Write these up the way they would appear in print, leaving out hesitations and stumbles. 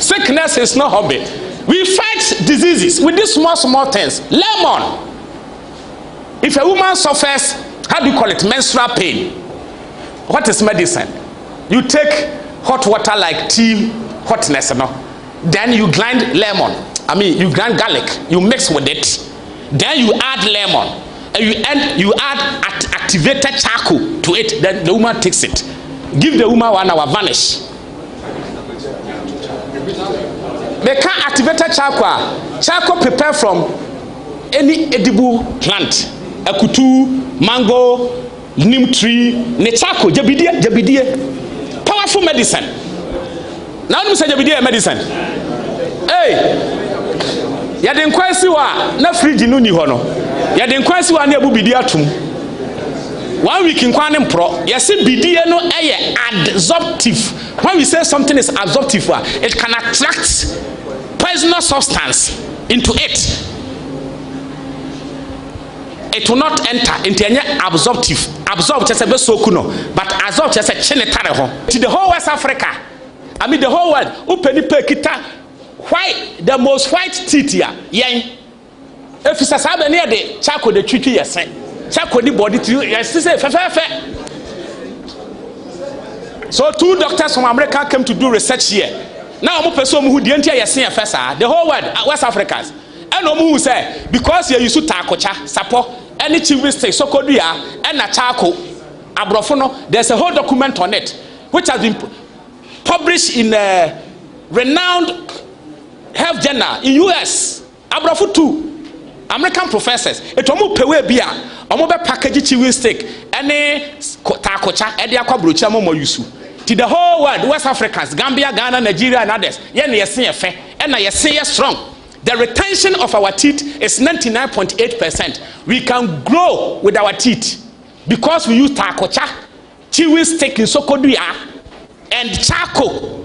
Sickness is no hobby. We fight diseases with these small things. Lemon. If a woman suffers, how do you call it, menstrual pain? What is medicine? You take hot water like tea, hotness, no? Then you grind lemon. You grind garlic. You mix with it. Then you add lemon. And you add activated charcoal to it. Then the woman takes it. Give the woman 1 hour, vanish. They can't activated charcoal. Charcoal prepared from any edible plant. Akutu, mango, neem tree, ne charcoal, jabidie. Powerful medicine. Now you say jabidie medicine. Hey, ya den kwansi wa na fridge no ni ho no. Ya den kwansi wa na ebu bidie atum. 1 week in kwanem pro, you see bidie no eye adsorptive. When we say something is absorptive, it can attract poisonous substance into it. It will not enter into any absorptive. Absorb just a bit so kuno, but absorb just a chinetare ho. To the whole West Africa, the whole world, upeni pekita, why the most white teeth here, yen. If it's a sabe near the charcoal the tricky yes. Charcoal the body to yes, say fe. So 2 doctors from America came to do research here. Now I'm person who the entire yes the whole world, West Africans. And no who say because you used to takocha, sapo, any children stay so kodia, and a charcoal, abrofono, there's a whole document on it, which has been published in a renowned health journal in US. Abrofo 2 American professors. It almost pewe bia, almost package chicken steak, any takocha, and the aquabrucha momo yusu. To the whole world, West Africans, Gambia, Ghana, Nigeria, and others. Yen yesi fe, and yesi strong. The retention of our teeth is 99.8%. We can grow with our teeth because we use takocha, chiwi steak in sokoduya, and charcoal.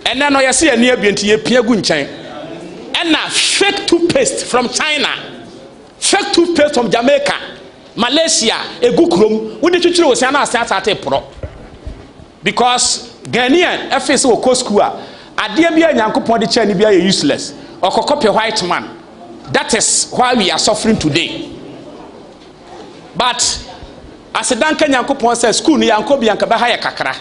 And then I see a near BNT Piagunchain. And now fake toothpaste from China, fake toothpaste from Jamaica, Malaysia, a good room. We need to choose an start at a pro. Because Ghanaian FSO co school, a dear be a yankupon the Chinese be useless. Or copy a white man. That is why we are suffering today. But as a Duncan Yankopon says, school Yankobi and Kabahaya Kakra.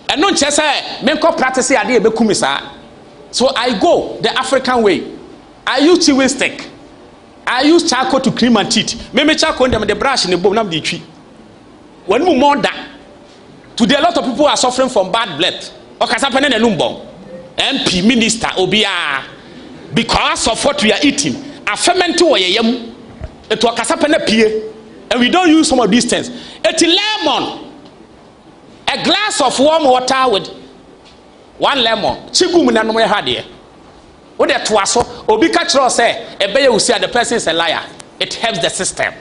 And non chessa, Menko practice idea bekumisa. So I go the African way. I use chiwi stick. I use charcoal to clean my teeth. Maybe charcoal them the brush in the bone of the tree. When we more that, today a lot of people are suffering from bad blood. Or Kasapane and Lumbo. MP minister obia because of what we are eating. A fermented way yam to a kasapana pie, and we don't use some of these things. It's lemon, a glass of warm water with 1 lemon. Chigum na no had here. What that was so obika chro say a bear will say the person is a liar. It helps the system.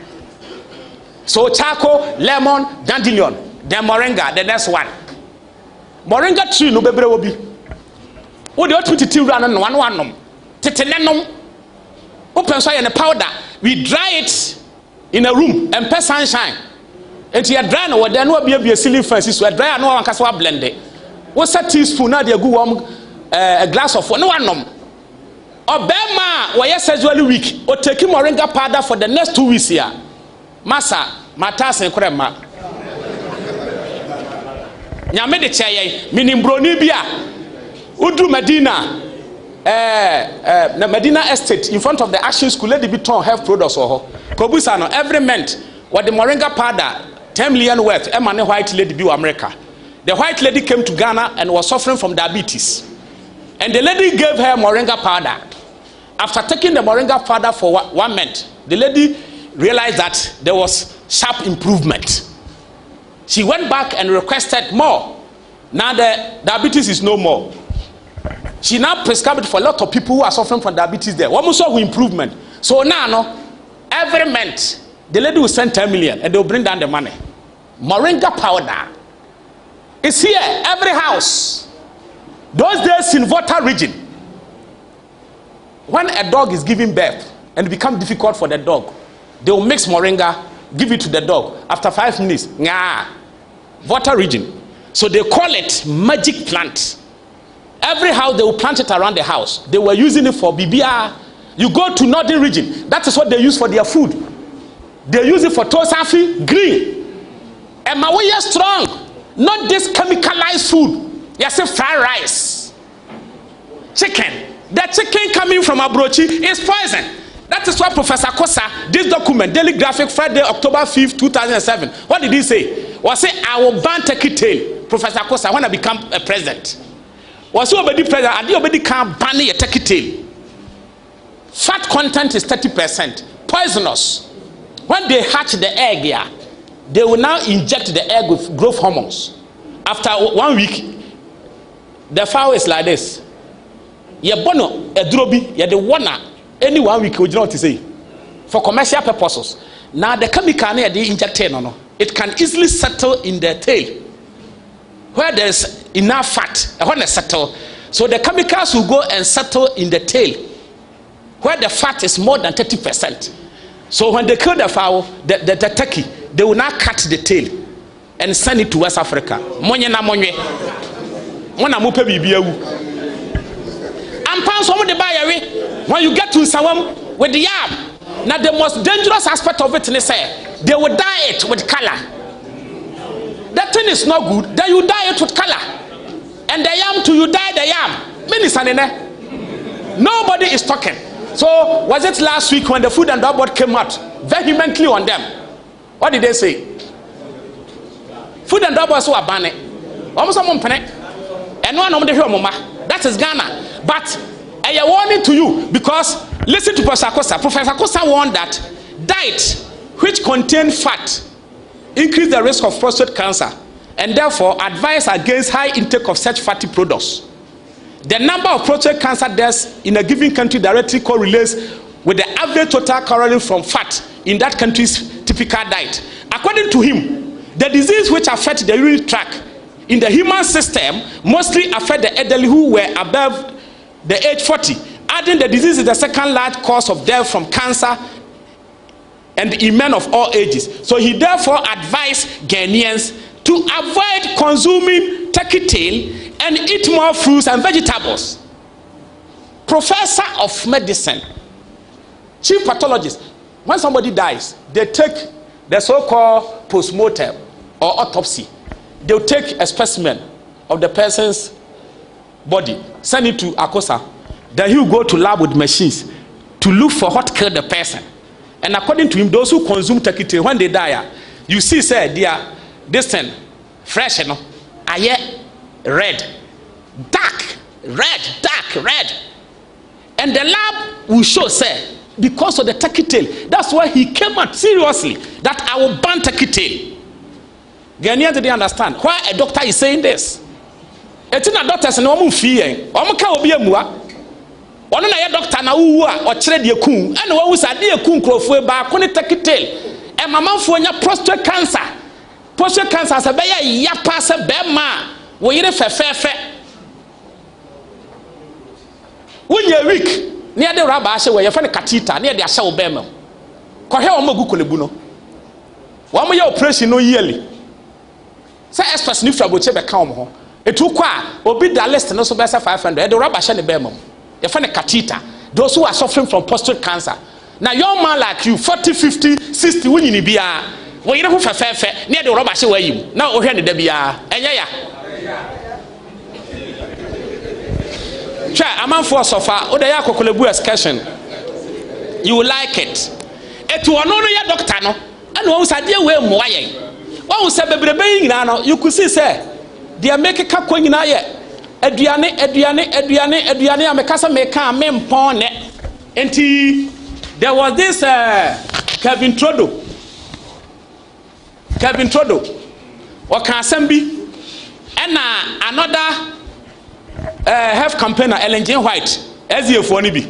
So charcoal, lemon, dandelion, then moringa, the next one. Moringa tree no bebre will be. What do you want to run on one? Tetenenum. Open soil and powder. We dry it in a room and put sunshine. And you dry no, there no be a ceiling fence. So dry no one can blend it. What's a teaspoon? Now they go warm a glass of no one. Obama, why yes usually week or taking moringa powder for the next 2 weeks here. Massa, matas and crema. Nyame de chaye, meaning bronibia. Udru Medina, Medina Estate, in front of the Action School, Lady Biton Health Products or Kobusano, every month, what the moringa powder, 10 million worth, Emmanuel White Lady Bill America. The white lady came to Ghana and was suffering from diabetes. And the lady gave her moringa powder. After taking the moringa powder for 1 month, the lady realized that there was sharp improvement. She went back and requested more. Now the diabetes is no more. She now prescribed it for a lot of people who are suffering from diabetes there. One saw improvement. So now, every month, the lady will send 10 million and they'll bring down the money. Moringa powder is here, every house. Those days in Volta region, when a dog is giving birth and it becomes difficult for the dog, they will mix moringa, give it to the dog. After 5 minutes, Volta region. So they call it magic plant. Every house they will plant it around the house. They were using it for BBR. You go to northern region, that is what they use for their food. They use it for tosafi green. And my way is strong. Not this chemicalized food. Yes, fried rice. Chicken. The chicken coming from Abrochi is poison. That is why Professor Kosa, this document, Daily Graphic, Friday, October 5th, 2007. What did he say? Was say, I will ban turkey tail. Professor Kosa, when I become a president. Was he already president? And he already can't ban a turkey tail. Fat content is 30%. Poisonous. When they hatch the egg here, they will now inject the egg with growth hormones. After 1 week, the fowl is like this. You bono a drobi, you the one any 1 week you know to say for commercial purposes. Now the chemical they injected no, it can easily settle in the tail where there's enough fat. When they settle, so the chemicals will go and settle in the tail where the fat is more than 30%. So when they kill the fowl, the turkey, they will now cut the tail and send it to West Africa. Monye na monye. Mona mupe bibiawu. And pound some of the buy when you get to Sawam with the yam. Now the most dangerous aspect of it is they will dye it with color. That thing is not good. Then you dye it with color. And the yam too, you dye the yam. Nobody is talking. So was it last week when the Food and Drug Board came out vehemently on them? What did they say? Food and Drug Board so abane. Almost a month. And one of the that is Ghana. But I warning to you because listen to Professor Kosa. Professor Kosa warned that diet which contain fat increase the risk of prostate cancer and therefore advise against high intake of such fatty products. The number of prostate cancer deaths in a given country directly correlates with the average total calorie from fat in that country's typical diet. According to him, the disease which affect the urinary tract in the human system mostly affect the elderly who were above the age 40. Adding the disease is the second large cause of death from cancer and in men of all ages. So he therefore advised Ghanaians to avoid consuming turkey tail and eat more fruits and vegetables. Professor of medicine, chief pathologist, when somebody dies, they take the so-called post-mortem or autopsy. They'll take a specimen of the person's body, send it to Akosa. Then he'll go to lab with machines to look for what killed the person. And according to him, those who consume turkey tail, when they die, you see, say, they are distant, fresh, you know, red, dark, red. And the lab will show, say, because of the turkey tail. That's why he came out seriously that I will ban turkey tail. Ghanaians didn't understand why a doctor is saying this. It's not doctors and woman fear. Omaka will be a mua. One of the doctor now who or trade your coon and what was a dear coon crowful back when it turkey tail. And my mom for your prostate cancer. Prostate cancer as a bear yapas a bema. We eat a fair. When you're weak, near the rabbi, where you find a catita near the Asha Bema. Kohe Omogu Kulebuno. One more operation no yearly. Say express new for Bochebe Calm. It took obi the list and also best 500. The rabbi shall be you find a catheter. Those who are suffering from prostate cancer. Now, young man like you, 40, 50, 60, when you be well, you know, for fair near the rabbi where you now, here the Debia. And try a man for so far, or the Yakokulebu excursion. You will like it. It will not your doctor, no, and what was I dear way more. What was a baby now? You could see, say, they are making a coin in aye. Adriane, Amekasa make a men pawn. And there was this Kevin Trudeau. What can Sambi? And another health campaigner, Ellen J. White, as you for be.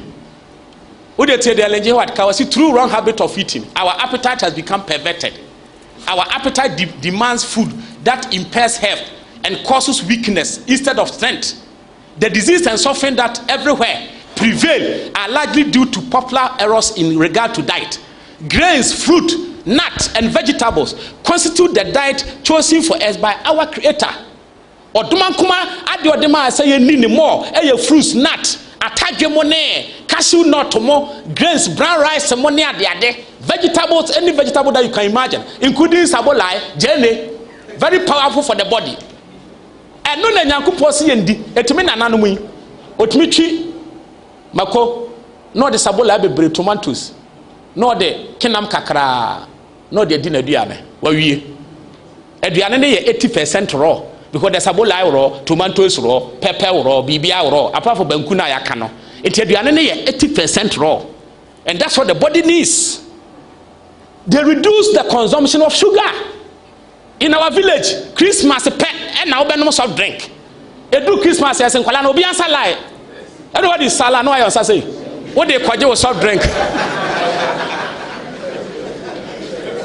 Would you tell the Ellen J. White? Because it's true wrong habit of eating. Our appetite has become perverted. Our appetite demands food that impairs health and causes weakness instead of strength. The disease and suffering that everywhere prevail are largely due to popular errors in regard to diet. Grains, fruit, nuts, and vegetables constitute the diet chosen for us by our Creator. Oduma kuma ade odema say ye ni more e fruits nut atadwe mo ne cashew nut mo grains brown rice mo ne ade vegetables, any vegetable that you can imagine, including sabolai, jene, very powerful for the body. And no na nyankopon si yendi etimi nananu mu otimi twi mako no de sabolai bebre tomatoes no de kinam kakra no de dinaduane wawie aduane ne ye 80% raw because the sabolai raw, tomatoes raw, pepper raw, bibia raw, apart from banku na yaka no enti aduane ne ye 80% raw, and that's what the body needs. They reduce the consumption of sugar. In our village, Christmas pet and now be no soft drink. They do Christmas as in Kwala no be answer lie. Everybody is sala no I say. What they call you soft drink?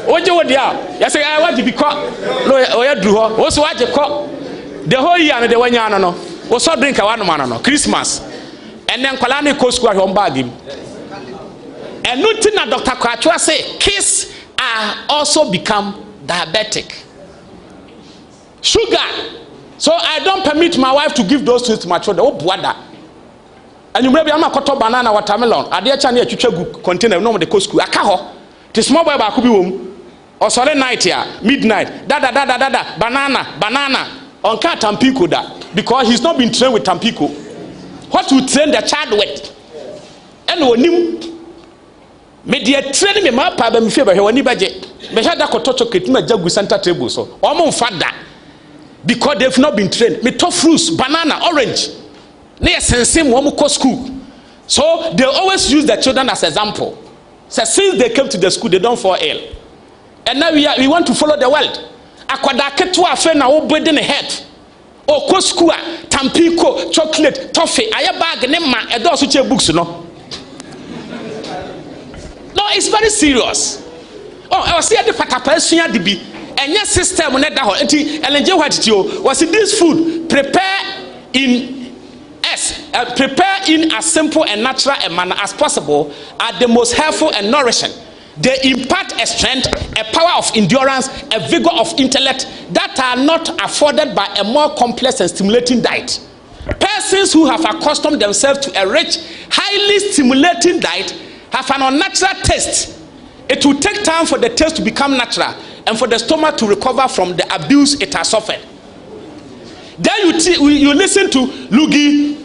What you would ya? You say I want to be caught. No, or you do. Also what you call the whole year and the 1 year no. What soft drink I want man no Christmas. And then Kwala no go school home bag him. And nothing that Dr. Kwachua say kids are also become diabetic. Sugar. So I don't permit my wife to give those things to my children. Oh, brother. And you maybe I'm a cut banana watermelon. I dear Chani a container no the coast school. Akaho. The small boy could be home. Or solid night here, midnight. Banana. On cat Tampico that. Because he's not been trained with Tampico. What to train the child with? And when you media training me ma pa ba me favor he woni baje me hada koto chocolate me jagu center table so omo fada because they've not been trained. Me to fruits, banana, orange na sense mo ko school, so they always use the children as example. So since they came to the school they don't fall ill, and now we want to follow the world. Akwada keto afa na wo body ne head o ko school Tampico chocolate toffee aye bag ne ma e do so che books no. No, it's very serious. Oh, I was here the patapasunya dibi. Enya system ne da ho. Enti elenje watitio was this food prepare in as simple and natural a manner as possible are the most helpful and nourishing. They impart a strength, a power of endurance, a vigor of intellect that are not afforded by a more complex and stimulating diet. Persons who have accustomed themselves to a rich, highly stimulating diet have an unnatural taste. It will take time for the taste to become natural and for the stomach to recover from the abuse it has suffered. Then you listen to Luigi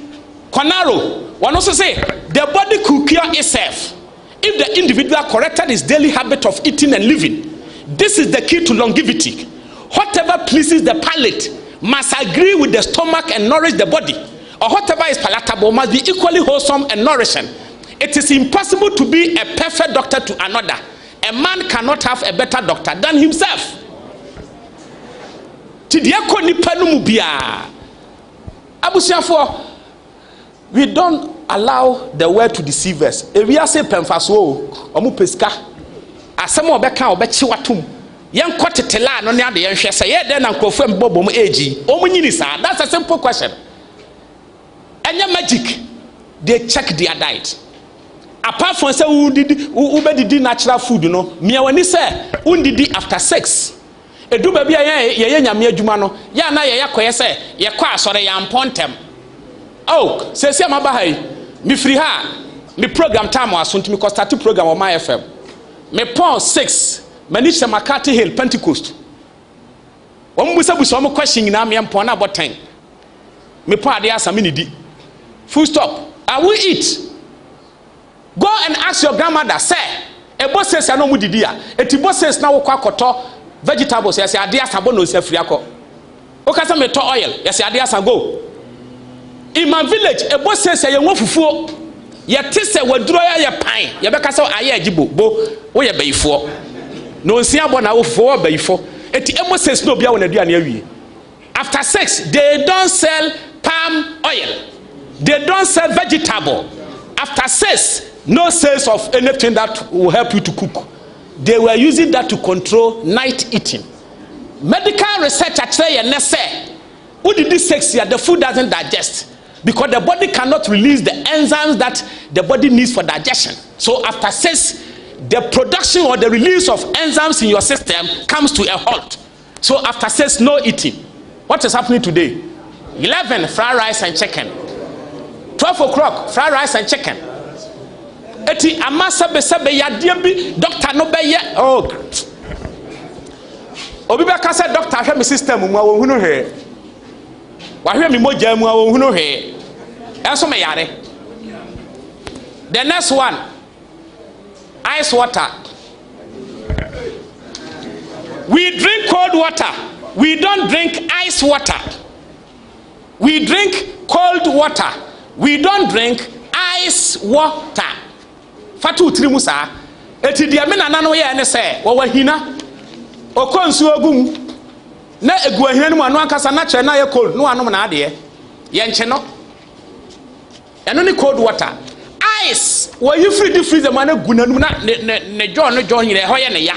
Conaro. One also say the body could cure itself if the individual corrected his daily habit of eating and living. This is the key to longevity. Whatever pleases the palate must agree with the stomach and nourish the body, or whatever is palatable must be equally wholesome and nourishing. It is impossible to be a perfect doctor to another. A man cannot have a better doctor than himself. We don't allow the world to deceive us. If we are saying penfaso, omu peska, asamo obeka obechi watum. Yan kwatela no ne ade yan hwe say ye den na nkrofo mbobom agi. Omu nyini sa. That's a simple question. Anya magic. They check their diet. Apart from say who did natural food, you know, me wani say undidi after sex. Edu ba bia ye nyame adwuma no, ya na ye yakoye say ye kwa asore ya mpontem. Oh, say amaba hai, me free ha, me program time aso ntimi ko start program on my FM. Me pon 6, Manisha Makati Hill Pentecost. Omubusa buso omo question na me mpon na about 10. Me pon ade asami ni di. Full stop. I will eat. Go and ask your grandmother, say, a boss says I know mudidia. A boss says now kwakoto vegetables, yes, ideas and bonus friako. Okasa me to oil, yes, ideas and go. In my village, a boss says I want fufu. Ye tise wadroya ye pine. Ye bekaso aye jibo bo wo ye bayifo. No nsia bo na wo fo bayifo. Eti emo says no bia wona aduane awie. After sex, they don't sell palm oil. They don't sell vegetable. After sex, no sales of anything that will help you to cook. They were using that to control night eating. Medical research actually say, who did this sex here? The food doesn't digest because the body cannot release the enzymes that the body needs for digestion. So after sex, the production or the release of enzymes in your system comes to a halt. So after sex, no eating. What is happening today? 11 fried rice and chicken. 12 o'clock fried rice and chicken. Eti amasa besebe yadeɛ bi doctor no bɛyɛ oh obi bɛka sɛ doctor ahwɛ me system mu a wɔhunu hwee wahwɛ me mogya mu a wɔhunu hwee ɛnso me yare. The next one, ice water. We drink cold water. We don't drink ice water. We drink cold water. We don't drink ice water. Fatu trimusa. Eti diamina nano ye ne se wawahina. Okonsu ogum. Na eguahina no anu ankasa na che na ye cold no anu na ade ye. Ye nche no. Eno ni cold water. Ice. Were you free to freeze the man gunanu na ne John nyire ho ye ne ya.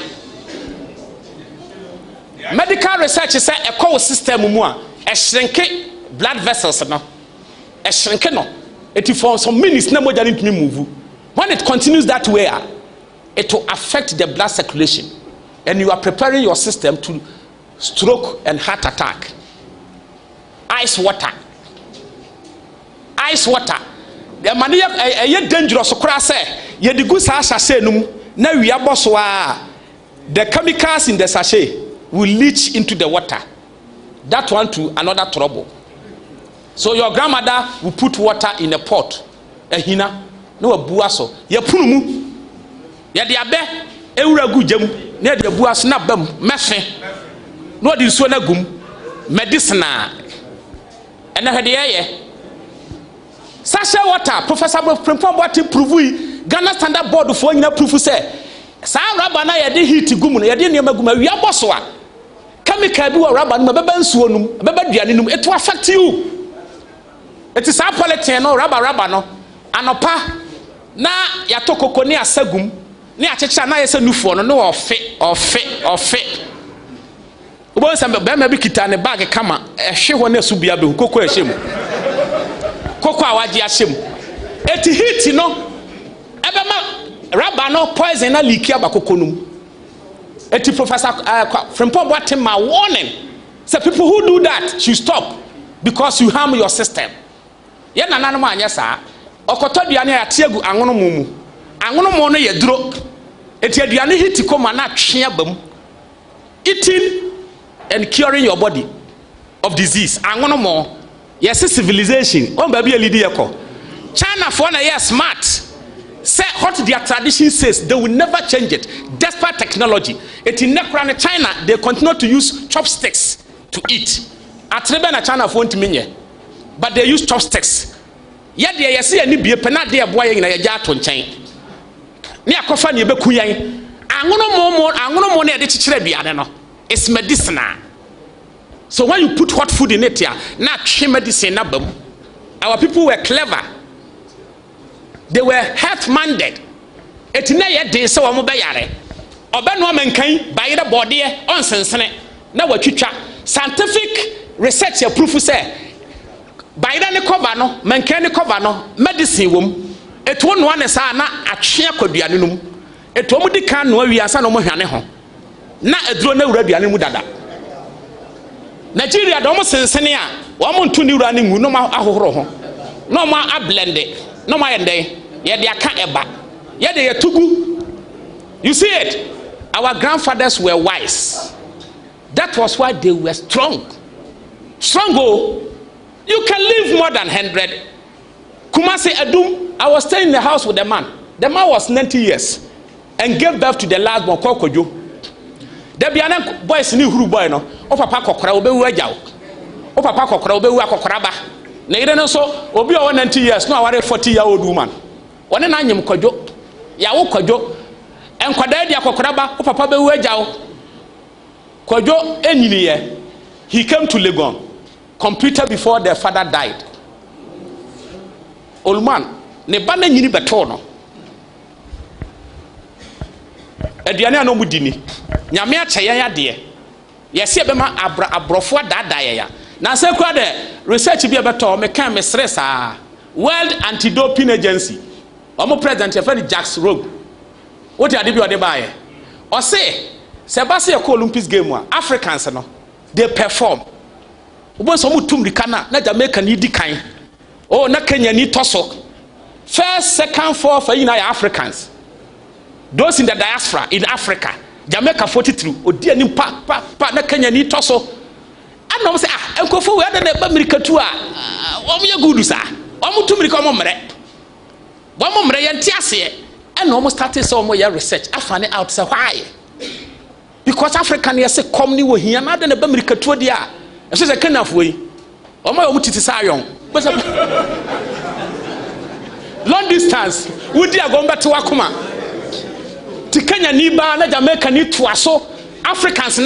Medical research say a cold system mu a shrinke blood vessels no. A shrinke no. It for some minutes na moja ntimi move. When it continues that way, it will affect the blood circulation and you are preparing your system to stroke and heart attack. Ice water. Ice water. The money a dangerous kura say ye di gu sa sachet num na wi aboso a the chemicals in the sachet will leach into the water. That one to another trouble. So your grandmother will put water in a pot. Ehina no abua so. Ye punu mu. Ye de abe ewura gu jam na de abua so na bam mefe. No de so na gum medicinal. Ena hede ye. Sachet water Professor Frimpong what prove Ghana Standard Board for nyina proof say sa rubber na ye de heat gum no ye de niam gum wi aboso a chemical bi wo rubber no beba nsuo num beba duane num it will affect you. It is a polythene no rubber no anopa na ya to kokoni asagum ne achecha na ye se nufo no no ofe obo nsambe be ma bi kita ne bag kama ehwe ho na subia be koko ehyem koko awaji ahyem eti heat no ebema rubber no poison na leak aba kokonum eti Professor Frimpong Boateng ma warning say people who do that should stop because you harm your system. Ye nananom anya saa okotoduane ya tiagu anwonomo mu anwonomo no ye duro eti aduane hiti koma na twe abam eating and curing your body of disease anwonomo yes civilization on baby a leader yako China for na yes smart say what their tradition says they will never change it despite technology. It in Nekran China they continue to use chopsticks to eat atrebe na China for ntimenye but they use chopsticks. Yet they see any be a penalty of boy in a jaton chain. Near Kofani Bekuyan. I'm no more near the Chichebiano. It's medicinal. So when you put hot food in it here, not medicine. Our people were clever. They were health minded. It's not yet they saw a mobayare. Obano mankind by the body on sensene. Now what you scientific research your proof say. By the cover no, mankani cover no, medicine wom. It won't one as na atwea koduanenum. It wo mudi kan no awiasa no mo hwane ho. Na eduro na wura duane mu dada. Nigeria do mo sensene a, wo mo ntu ni wura ne ngu no ma ahohoro ho. No ma ablende, no ma yende, ye de aka eba. Ye de yetugu. You see it? Our grandfathers were wise. That was why they were strong. Strong oh. You can live more than 100. Kumasi Adum, I was staying in the house with a man. The man was 90 years and gave birth to the last one called Kojo. There be an boys in Huru boy no. O papa kokora obe wajaw. O papa kokora obe wa kokora ba. Na ire no so obi o 90 years no aware 40-year-old woman. One na anyem Kojo. Ya wo Kojo. Enkwada dia kokora ba o papa be wajaw. Kojo enyini ye. He came to Legon. Computer before their father died. Old man, ne bana nyini beto no. Aduane no mudini. Nyame ache ya de. Yesi ebema abrofo dada ya. Na se kwa de research bi beto me kan me stress World Anti-Doping Agency. Omo president e friend Jacques Rogue. What you ade bae. O say se ba se Olympics game Africans no they perform. Obo so mu tum rikana na Jamaica ni di kan. Oh na Kenya ni toso. First, second, fourth, you know, Africans. Those in the diaspora in Africa. Jamaica 43. Odi anim pa na Kenya ni toso. And I say enko fo we na America too omo ye good sa. Omo tum rika omo mre. Omo mre ye ntiase. And almost started some more research. I find it out say why. Because African yes come ni wo hia na de na America too dia. E so say Kenafo yi. Omo titi sa yon. Long distance wudi agomba te wakoma ti Kenya ni ba na Jamaica ni toaso Africans